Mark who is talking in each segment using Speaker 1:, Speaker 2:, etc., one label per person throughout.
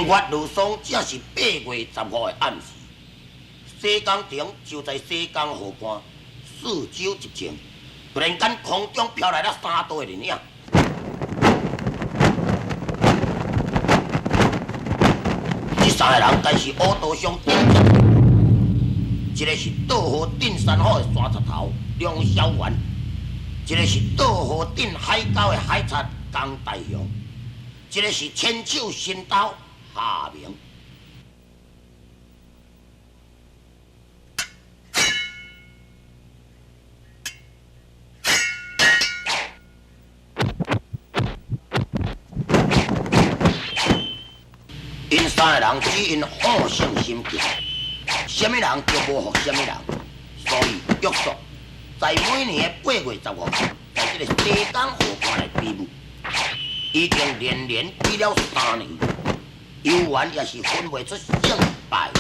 Speaker 1: 发如霜，这是8月15的暗时，西江亭就在西江河畔四周一静，突然间空中飘来了3道的人影。这3个人，皆是乌道乡顶一个是道河镇山好的山贼头梁小元，一个是道河镇海沟的海贼江大雄，一个是千手神刀夏明。因3个人只因好胜心强，什么人就无服什么人，所以约束在每年的8月15日，在这个西江河畔来比武，已经连比了3年，游玩也是分不出胜败。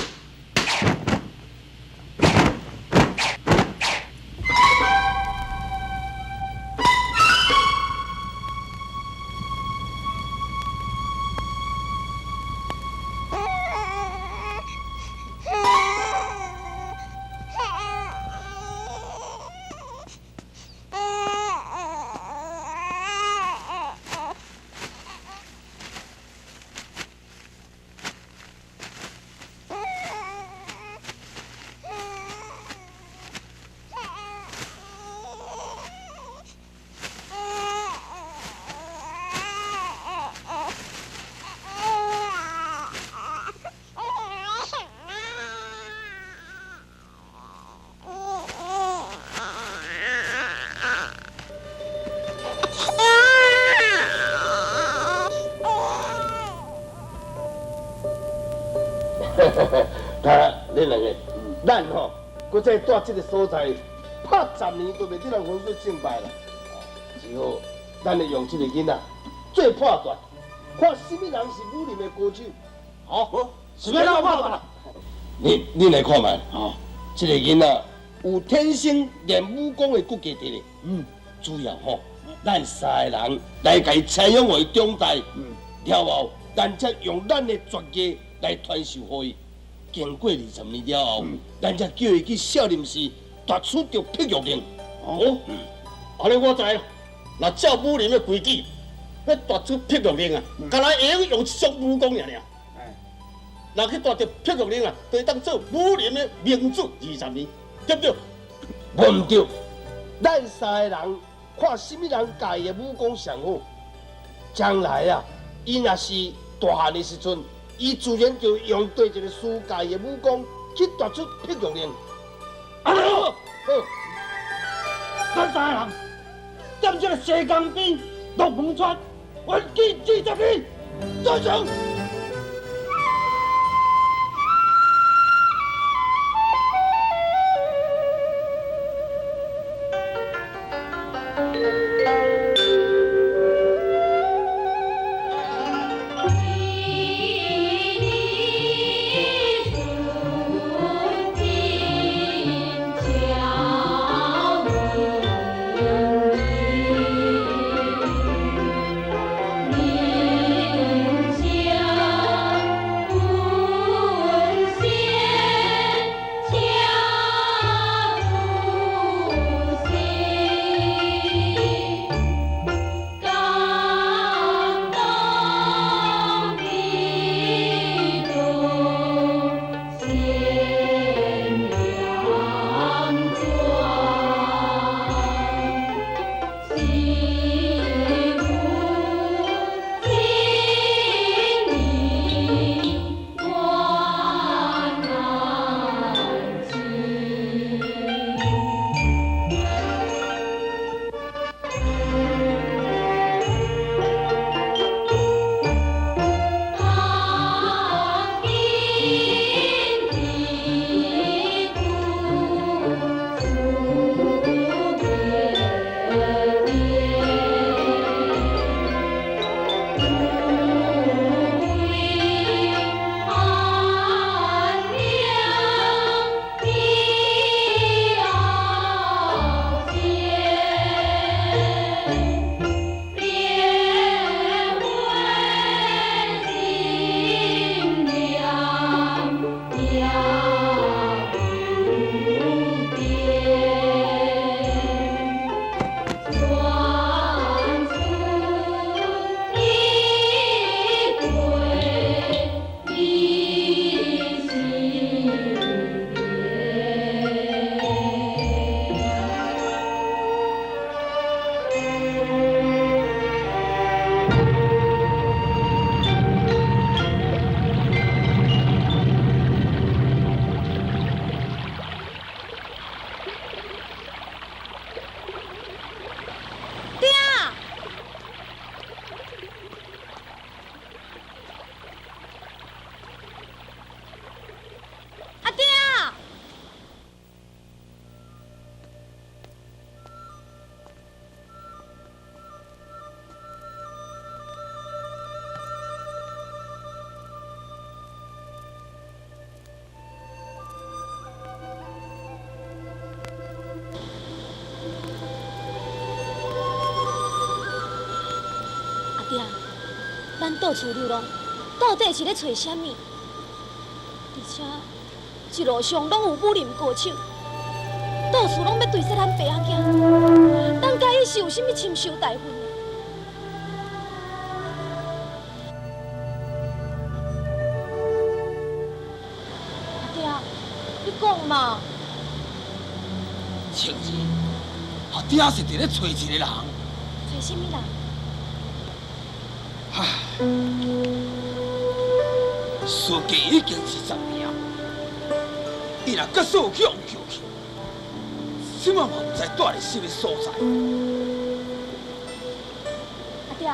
Speaker 2: 你两个，咱吼，搁再住这个所在，拍10年都袂得人分出胜败啦。只好，咱来用这个囡仔做判断，看什么人是武林的高手。好，什么人判断？你来看卖，这个囡仔有天生练武功的骨架伫咧。主要吼，咱3个人来甲伊采养为中代，了后，咱则用咱的绝技来传授予伊。经过20年了后，咱才叫伊去少林寺夺取着辟玉令。
Speaker 3: 安尼我知啦。那照武林的规矩，要夺取辟玉令啊，敢若会用一种武功尔。若去夺得辟玉令啊，就当做武林的名主20年，对不对？
Speaker 2: 无唔对，咱3个人看什么人家己的武功上好，将来啊，伊若是大汉的时阵。伊自然就用对一个世界的武功去夺出辟玉令。
Speaker 3: 好，咱3个人踮这个西江边龙门川，还记20年，再上。
Speaker 4: 家。咱到处流浪，到底是咧找啥物？而且一路上拢有武林高手，到处拢要对杀咱爸仔囝，咱甲伊是有啥物亲仇大恨啊？阿爹，你讲嘛？
Speaker 5: 青儿，阿爹是伫咧找一个人。
Speaker 4: 找啥物人？
Speaker 5: 唉，书记已经20年，伊若搁说有去往救去，什么嘛唔知住伫什么所在。
Speaker 4: 阿爹，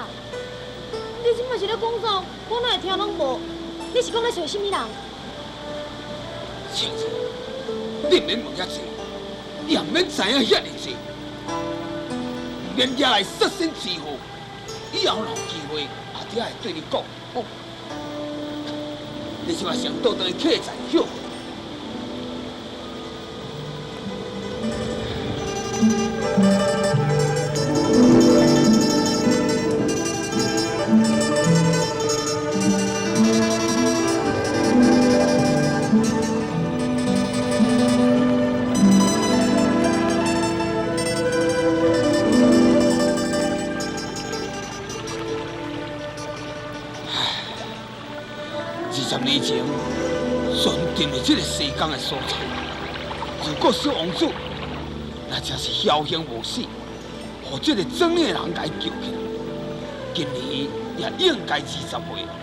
Speaker 4: 你即摆是咧讲啥？我哪会听拢无？你是讲咧找啥物人？
Speaker 5: 青儿，你免问遐济，也免知影遐尼济，免惹来杀身之祸。以后若有机会，阿爹会对你讲。哦，你即摆想倒转去客栈休困。20年前，选定了这个西港的所在。如果小王子，那真是侥幸无死，和这个争的人来救起来。今年也应该20岁了。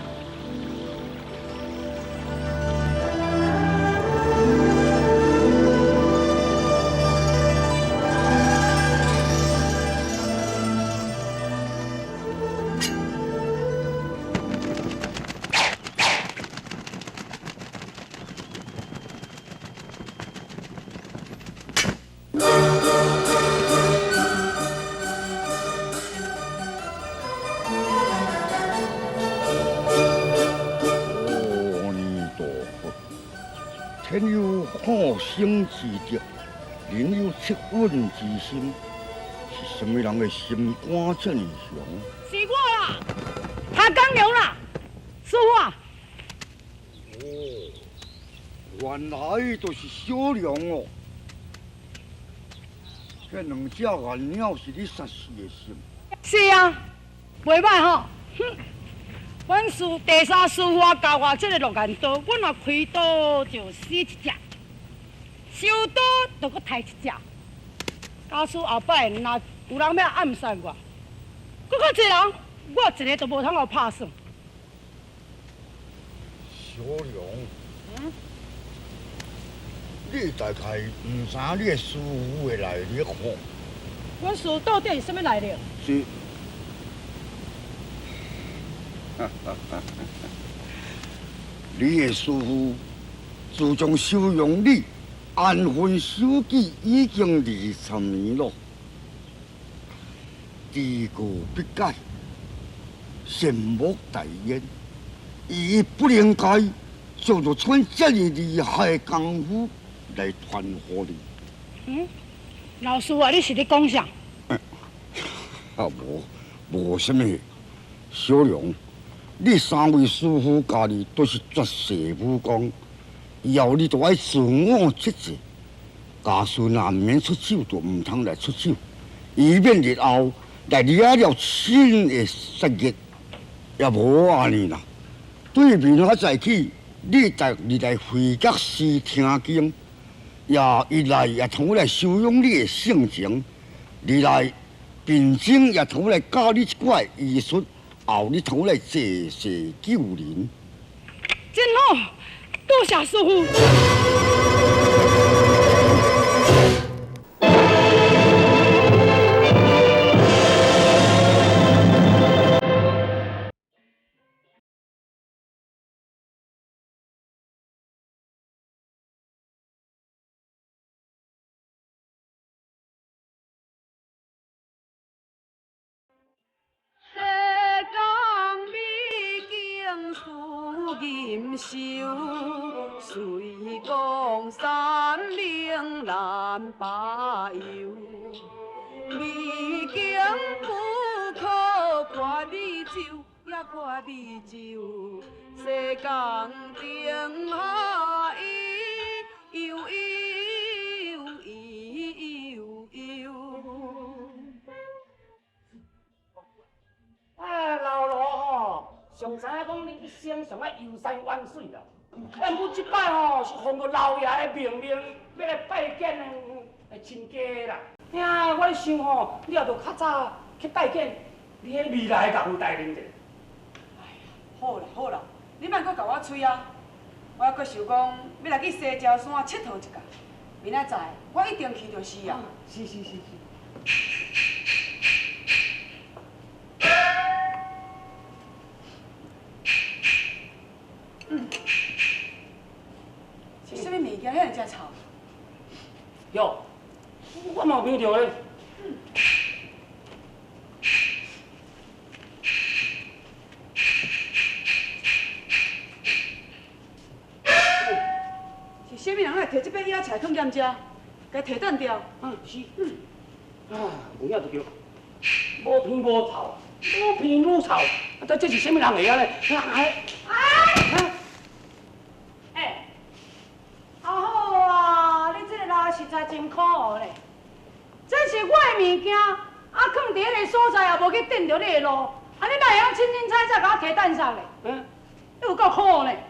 Speaker 6: 天有好生之德，人有恻隐之心，是什么人的心肝这么强？
Speaker 7: 是我啦，他刚牛啦，师傅啊。
Speaker 6: 哦，原来就是小梁哦。这两只原鸟是你杀死的心。
Speaker 7: 是啊，袂歹吼。哼，阮师第3师傅教我这个鹿眼刀，阮若开刀就死一只，收刀就搁杀一只。假使后摆若有人要暗杀我，搁较济人，我一个都无通互拍算。
Speaker 6: 小梁，你大概唔知你的师傅的来历吼？
Speaker 7: 阮师到底是什么来历？
Speaker 6: 是。你的师傅自从收容你安分守己已经20年了，知过必改，善莫大焉。伊不应该做出像这么厉害的功夫来传给你。
Speaker 7: 老师啊，你是咧讲啥？
Speaker 6: 无什么。小梁，你3位师傅教你都是绝世武功，以后你就要自我节制。假使难免出手，就唔通来出手，以免日后来惹了亲的杀业，也无安尼啦。对面我再起，你带你来会阁师听经，也一来也通来修养你的性情，二来并且也通来教你一寡医术。后日头来济世救人，
Speaker 7: 真好，多谢师傅。吟愁，随江山岭南把游，美景不可挂美酒，也看美酒，世间定下伊悠悠。
Speaker 8: 啊，老罗吼，上知影讲你一生上爱游山玩水啦。俺母即摆吼是奉着老爷的命令，要来拜见亲家啦。呀，我咧想吼，你也着较早去拜见你迄未来的岳父大人者。
Speaker 7: 哎呀，好啦好啦，你莫搁甲我催啊！我还搁想讲要来去西礁山佚佗一下，明仔载我一定去就是啊。
Speaker 8: 是。
Speaker 7: 是啥物物件遐尔遮吵？
Speaker 8: 哟，我嘛有闻到咧。
Speaker 7: 是啥物人来摕这把野菜放踮遮，甲摕断掉？
Speaker 8: 是。啊，有影就叫无偏无臭，无偏无臭，这是啥物人会啊咧？
Speaker 7: 哎，啊好啊，你这个人实在真可恶咧！这是我的物件，啊，放伫迄个所在也无去顶着你的路，啊，你哪会晓清清彩彩甲我摕蛋上咧？你有够苦咧！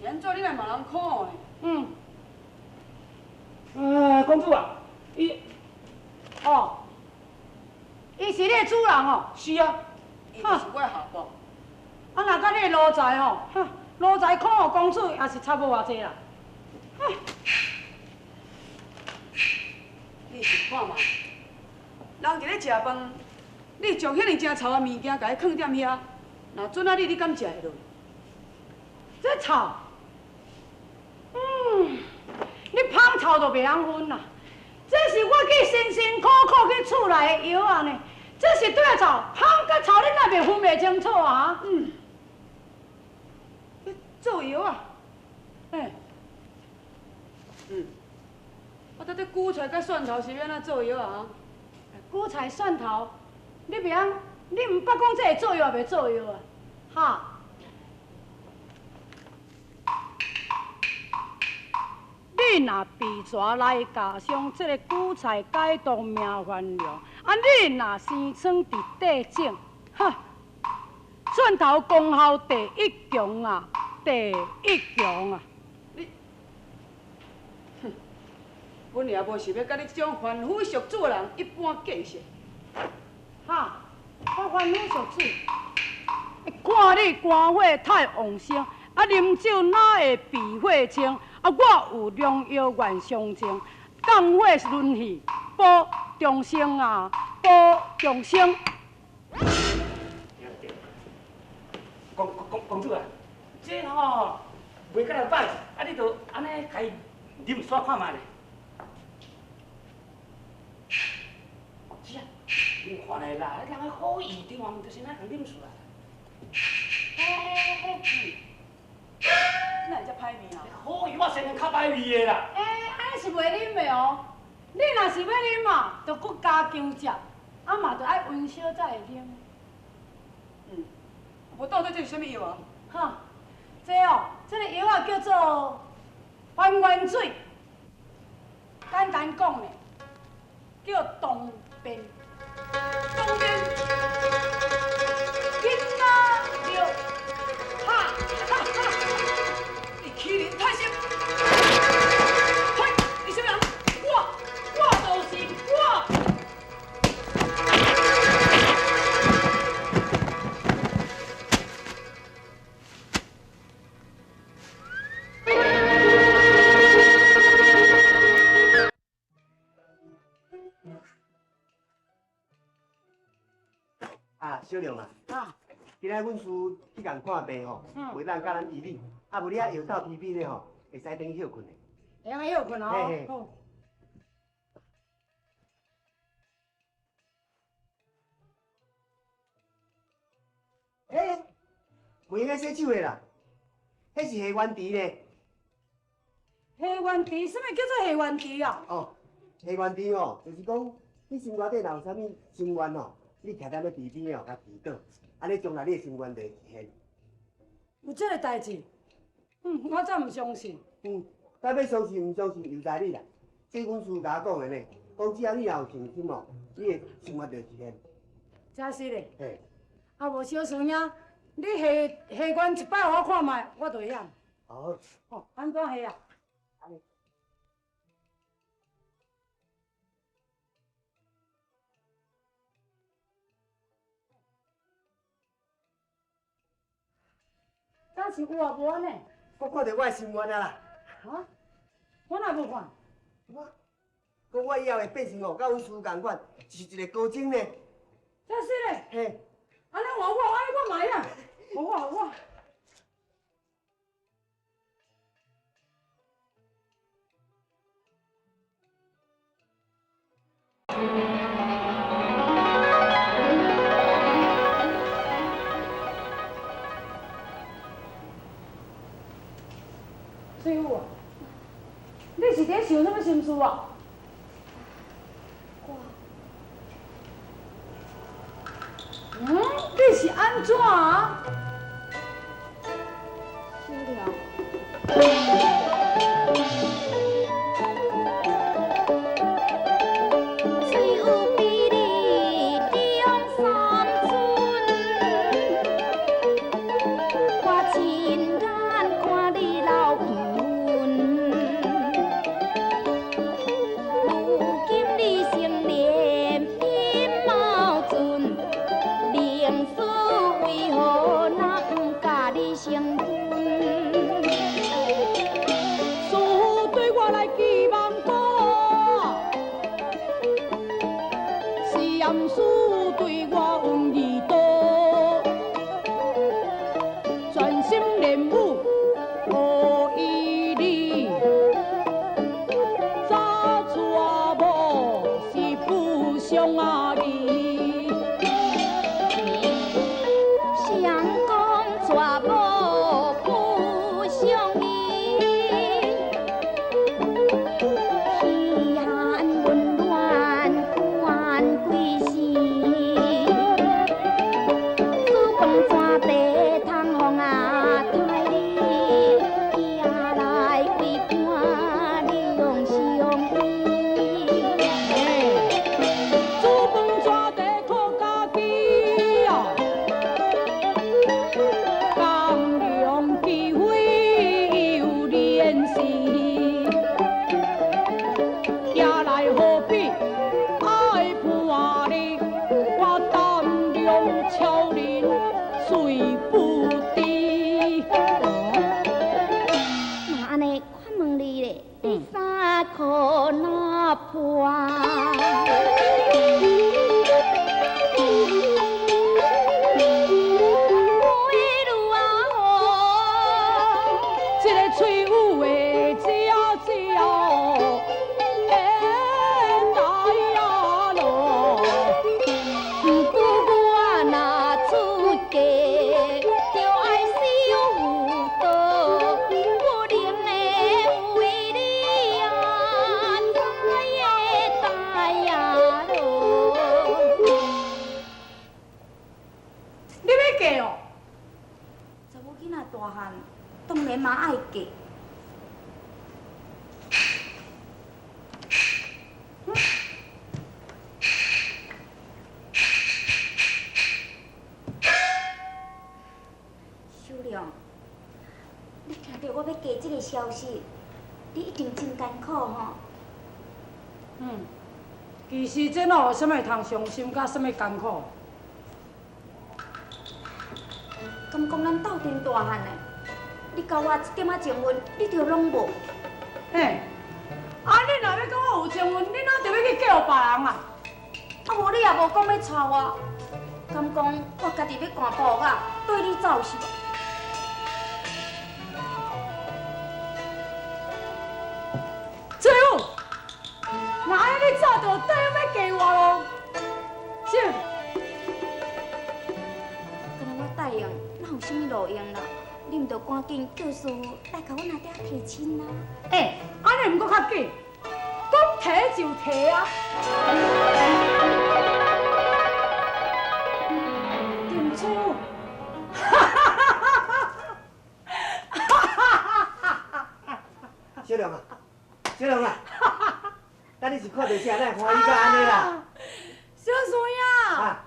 Speaker 7: 是安怎你来骂人苦咧？
Speaker 8: 公主啊，伊
Speaker 7: 是你的主人哦。
Speaker 8: 是啊，
Speaker 7: 伊就是我的下仆。啊，若甲你的奴才吼，奴才看互公主也是差无偌济啦。你想看嘛？人伫咧食饭，你将遐尼正臭的物件甲伊放踮遐，若准啊你敢食会落？这臭，你芳臭都袂晓分啦。这是我去辛辛苦苦去厝内的药啊呢，这是对臭，香甲臭你哪袂分袂清楚啊？你做药啊？我这韭菜甲蒜头是要安怎做药啊？韭菜蒜头，你袂晓，你毋捌讲这会做药也袂做药啊？哈？你若被抓来家乡，这个韭菜解冻命原谅，啊你若生疮伫地种，蒜头功效第一强啊，第一强啊！阮也无想要甲你这种凡夫俗子的人一般见识。我凡夫俗子，看你肝火太旺盛，啊啉酒哪会避火清？啊我有良药愿相赠，降火润气，保重生啊，保重生。
Speaker 8: 公主啊，这吼袂甲来摆，啊你着安尼家己啉煞看卖咧。是啊，你看咧啦，人个好意对方就是那共啉出来。哪会遮歹味啊？好意我先能较歹味的啦。
Speaker 7: 安尼是袂啉的哦。你若是要啉嘛，着搁加姜汁，啊嘛着爱温烧才会啉。无到底这是啥物药啊？这个药啊叫做还原水，简单讲咧，叫冻便。冻便，囡仔尿，你欺人太甚！嘿，你啥人？我就是我。
Speaker 9: 小亮啊，今仔阮师去共看病吼，袂当甲咱医理，啊无你啊药到批批咧吼，会使等去休困的。
Speaker 7: 会当休困哦。
Speaker 9: 嘿嘿。
Speaker 7: 好。
Speaker 9: 袂用个洗手的啦，迄是下原池咧。
Speaker 7: 下原池，什么叫做下原池啊？
Speaker 9: 下原池吼，就是讲你心肝底若有啥物心愿吼，你徛在咧池边吼，甲祈祷，安尼将来你的心愿就会实现。
Speaker 7: 有这个代志，我真唔相信。
Speaker 9: 咱要相信唔相信，由在你啦。这阮师甲我讲的呢，讲只要你若有信心哦，你的心愿就会实现。
Speaker 7: 真是嘞。
Speaker 9: 嘿，
Speaker 7: 啊，无小孙呀，你下关一摆互我看卖，我就会晓。
Speaker 9: 好。
Speaker 7: 哦，安怎下啊？敢是有啊无安尼？
Speaker 9: 我看到我的心愿啊啦。
Speaker 7: 哈？我哪无看？
Speaker 9: 我以后会变成哦，甲阮师共款，是一个高僧呢。
Speaker 7: 真是嘞。
Speaker 9: 嘿。
Speaker 7: 安尼换我，安尼我买啊！我。水母啊，你是伫想什么心事啊？你是安怎啊？
Speaker 4: 小了。只有比你中三寸，我亲眼看你流鼻血，如今你成年变毛俊。灵师为何那不甲你成婚？
Speaker 7: 师父对我来期望高，严师对我恩义多，专心练武学医理，早娶某是不相阿姨。
Speaker 4: 相公娶某不相依，稀罕温暖关几时？煮饭怎地通互阿太你，寄来为看你用相依。
Speaker 7: 煮饭怎地靠家己啊？工量机会有联系，也来何必爱伴你？我胆量超人，水不滴。
Speaker 4: 那安尼，我问你咧，你衫裤哪破？
Speaker 7: 这个吹舞的鸟鸟，来呀咯！
Speaker 4: 不过我若出家，就爱守妇道，不能的为你啊，大呀咯！
Speaker 7: 你要嫁哦？
Speaker 4: 查某囡仔大汉，当然嘛爱嫁。小亮，你听到我要嫁这个消息，你一定真艰苦吼。
Speaker 7: 其实这哪有啥物通伤心，甲啥物艰苦？
Speaker 4: 敢讲咱斗阵大汉的，你甲我一点仔情分，你着拢无。
Speaker 7: 嘿，你若要甲我有情分，你哪着要去嫁互别人啊？
Speaker 4: 啊无你也无讲要娶我，敢讲我家己要赶步啊，对你走是无？
Speaker 7: 最后，那安尼你早就答应要嫁我咯？是。
Speaker 4: 敢若我答应，哪有啥物路用啦？你毋着赶紧叫师傅来甲我拿点提亲啦？
Speaker 7: 安尼毋搁较紧，讲提就提啊！店主，
Speaker 9: 小龙啊，小龙啊，等你是看到啥，咱欢喜到安尼啦。
Speaker 7: 小孙啊，
Speaker 9: 啊，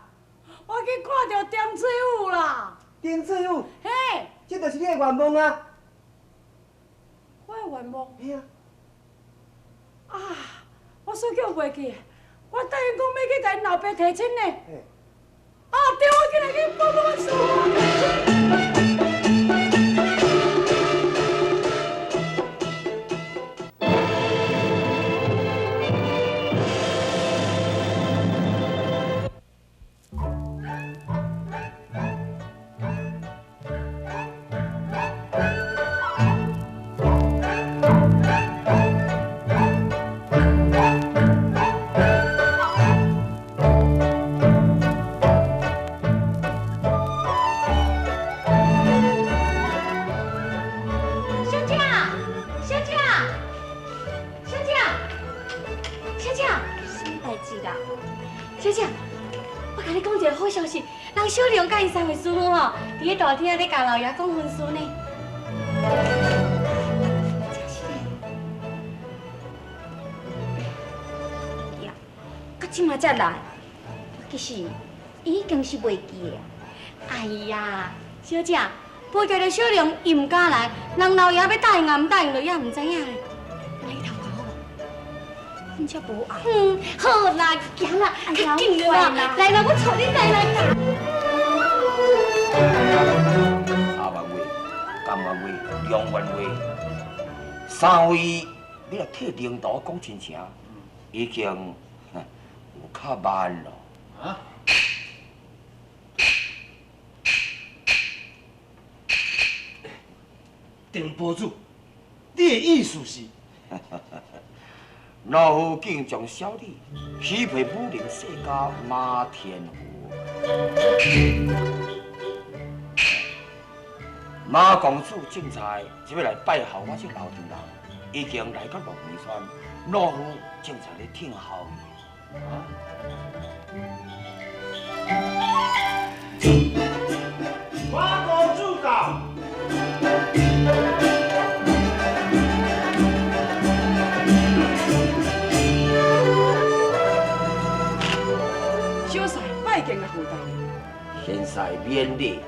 Speaker 7: 我去看到点水舞啦。
Speaker 9: 丁翠玉，
Speaker 7: 嘿，
Speaker 9: 这就是你的愿望啊。
Speaker 7: 我的愿望
Speaker 9: 嘿啊，
Speaker 7: 啊，我所叫袂记，我答应讲要去甲因老爸提亲呢。
Speaker 9: 嘿。
Speaker 7: 啊，对，我今日去帮我说。
Speaker 4: 小龙甲因三位师母吼，伫咧大厅咧甲老爷讲婚事呢。真是呀，到即马才来，其实已经是袂记的。哎呀，小姐，无叫着小龙伊唔敢来，人老爷要答应啊唔答应，就也唔知影咧。来头发好无？恁遮无爱。好啦，行啦，紧紧啦，来啦，我带你来。
Speaker 1: 阿万话、甘愿话、良缘话，三位你若替领导讲真诚，已经有较慢咯。
Speaker 2: 啊？丁堡主，你的意思是？
Speaker 1: 老夫竟将小弟许配武陵世家马天虎。马公主正在就要来拜候我这老丈人，已经来到龙门山，老夫正在咧听候伊。
Speaker 2: 马公主到。
Speaker 7: 小婿拜见啊，父大。
Speaker 1: 现在免礼。